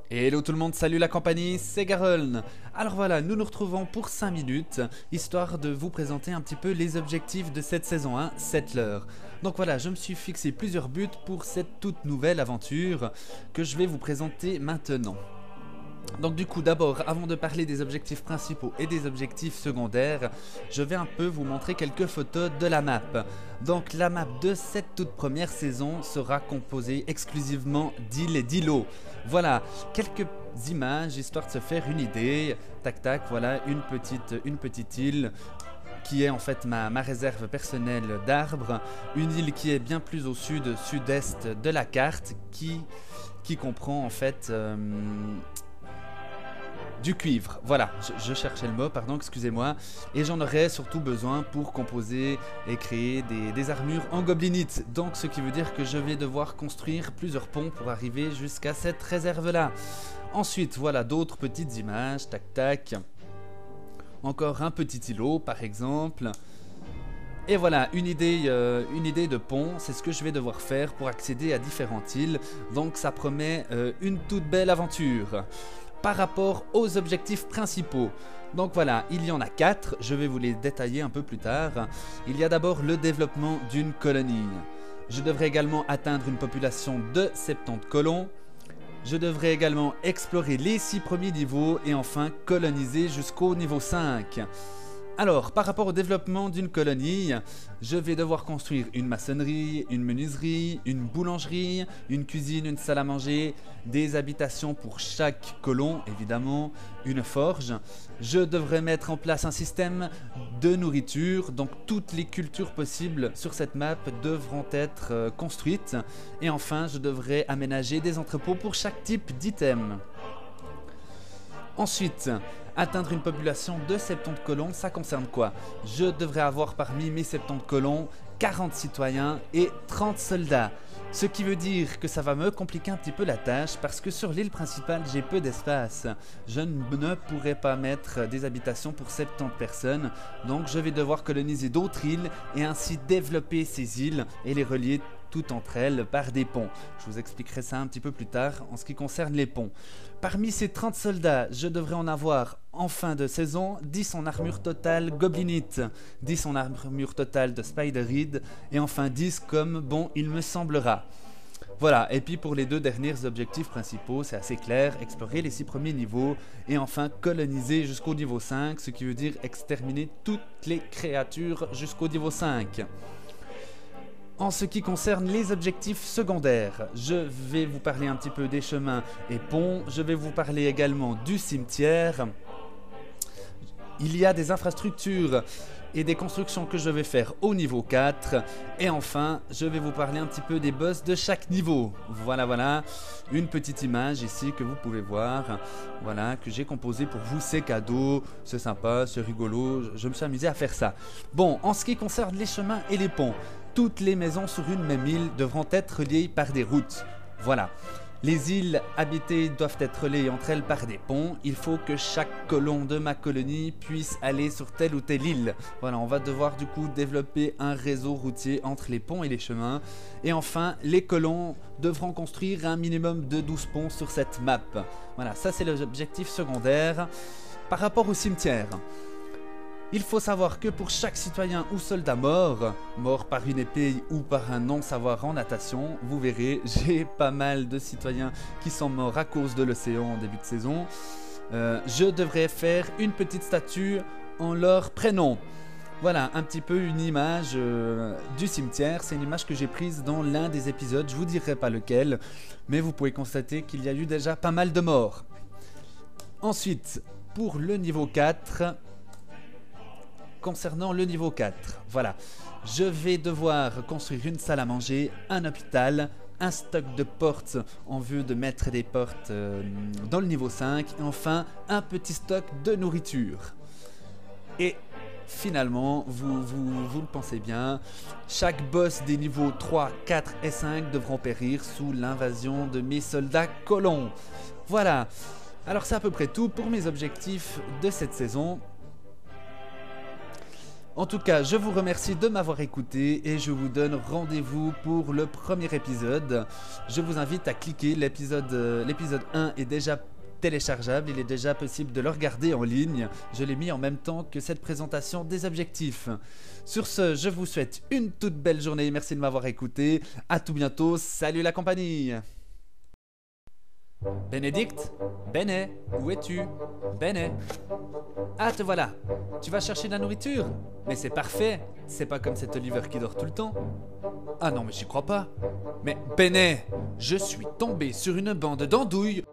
Hello tout le monde, salut la compagnie, c'est Garoln. Alors voilà, nous nous retrouvons pour 5 minutes, histoire de vous présenter un petit peu les objectifs de cette saison 1, Settler. Donc voilà, je me suis fixé plusieurs buts pour cette toute nouvelle aventure que je vais vous présenter maintenant. Donc du coup, d'abord, avant de parler des objectifs principaux et des objectifs secondaires, je vais un peu vous montrer quelques photos de la map. Donc la map de cette toute première saison sera composée exclusivement d'îles et d'îlots. Voilà, quelques images histoire de se faire une idée. Tac tac, voilà une petite île qui est en fait ma réserve personnelle d'arbres. Une île qui est bien plus au sud-est de la carte, qui comprend en fait... du cuivre, voilà, je cherchais le mot, pardon, excusez-moi. Et j'en aurais surtout besoin pour composer et créer des armures en goblinite. Donc ce qui veut dire que je vais devoir construire plusieurs ponts pour arriver jusqu'à cette réserve-là. Ensuite, voilà d'autres petites images, tac tac. Encore un petit îlot par exemple. Et voilà, une idée de pont, c'est ce que je vais devoir faire pour accéder à différentes îles. Donc ça promet une toute belle aventure. Par rapport aux objectifs principaux. Donc voilà, il y en a 4, je vais vous les détailler un peu plus tard. Il y a d'abord le développement d'une colonie. Je devrais également atteindre une population de 70 colons. Je devrais également explorer les 6 premiers niveaux et enfin coloniser jusqu'au niveau 5. Alors, par rapport au développement d'une colonie, je vais devoir construire une maçonnerie, une menuiserie, une boulangerie, une cuisine, une salle à manger, des habitations pour chaque colon, évidemment, une forge. Je devrais mettre en place un système de nourriture, donc toutes les cultures possibles sur cette map devront être construites. Et enfin, je devrais aménager des entrepôts pour chaque type d'item. Ensuite, atteindre une population de 70 colons, ça concerne quoi? Je devrais avoir parmi mes 70 colons 40 citoyens et 30 soldats. Ce qui veut dire que ça va me compliquer un petit peu la tâche parce que sur l'île principale j'ai peu d'espace. Je ne pourrai pas mettre des habitations pour 70 personnes, donc je vais devoir coloniser d'autres îles et ainsi développer ces îles et les relier toutes entre elles par des ponts. Je vous expliquerai ça un petit peu plus tard en ce qui concerne les ponts. Parmi ces 30 soldats, je devrais en avoir en fin de saison 10 en armure totale goblinite, 10 en armure totale de spideride et enfin 10 comme bon il me semblera. Voilà, et puis pour les 2 derniers objectifs principaux, c'est assez clair, explorer les 6 premiers niveaux et enfin coloniser jusqu'au niveau 5, ce qui veut dire exterminer toutes les créatures jusqu'au niveau 5. En ce qui concerne les objectifs secondaires, je vais vous parler un petit peu des chemins et ponts, je vais vous parler également du cimetière. Il y a des infrastructures et des constructions que je vais faire au niveau 4. Et enfin, je vais vous parler un petit peu des boss de chaque niveau. Voilà, une petite image ici que vous pouvez voir. Voilà, que j'ai composé pour vous, c'est cadeau, c'est sympa, c'est rigolo, je me suis amusé à faire ça. Bon, en ce qui concerne les chemins et les ponts, toutes les maisons sur une même île devront être reliées par des routes. Voilà. Les îles habitées doivent être reliées entre elles par des ponts. Il faut que chaque colon de ma colonie puisse aller sur telle ou telle île. Voilà, on va devoir du coup développer un réseau routier entre les ponts et les chemins. Et enfin, les colons devront construire un minimum de 12 ponts sur cette map. Voilà, ça c'est l'objectif secondaire. Par rapport au cimetière, il faut savoir que pour chaque citoyen ou soldat mort par une épée ou par un non-savoir en natation, vous verrez, j'ai pas mal de citoyens qui sont morts à cause de l'océan en début de saison. Je devrais faire une petite statue en leur prénom. Voilà, un petit peu une image du cimetière. C'est une image que j'ai prise dans l'un des épisodes, je vous dirai pas lequel, mais vous pouvez constater qu'il y a eu déjà pas mal de morts. Ensuite, pour le niveau 4... Concernant le niveau 4, voilà, je vais devoir construire une salle à manger, un hôpital, un stock de portes en vue de mettre des portes dans le niveau 5 et enfin un petit stock de nourriture. Et finalement, vous le pensez bien, chaque boss des niveaux 3, 4 et 5 devront périr sous l'invasion de mes soldats colons. Voilà, alors c'est à peu près tout pour mes objectifs de cette saison. En tout cas, je vous remercie de m'avoir écouté et je vous donne rendez-vous pour le premier épisode. Je vous invite à cliquer, l'épisode 1 est déjà téléchargeable, il est déjà possible de le regarder en ligne. Je l'ai mis en même temps que cette présentation des objectifs. Sur ce, je vous souhaite une toute belle journée, merci de m'avoir écouté. À tout bientôt, salut la compagnie. Bénédicte? Béné, où es-tu? Béné? Ah, te voilà. Tu vas chercher de la nourriture? Mais c'est parfait. C'est pas comme cet Oliver qui dort tout le temps. Ah non, mais j'y crois pas. Mais Béné, je suis tombé sur une bande d'andouilles.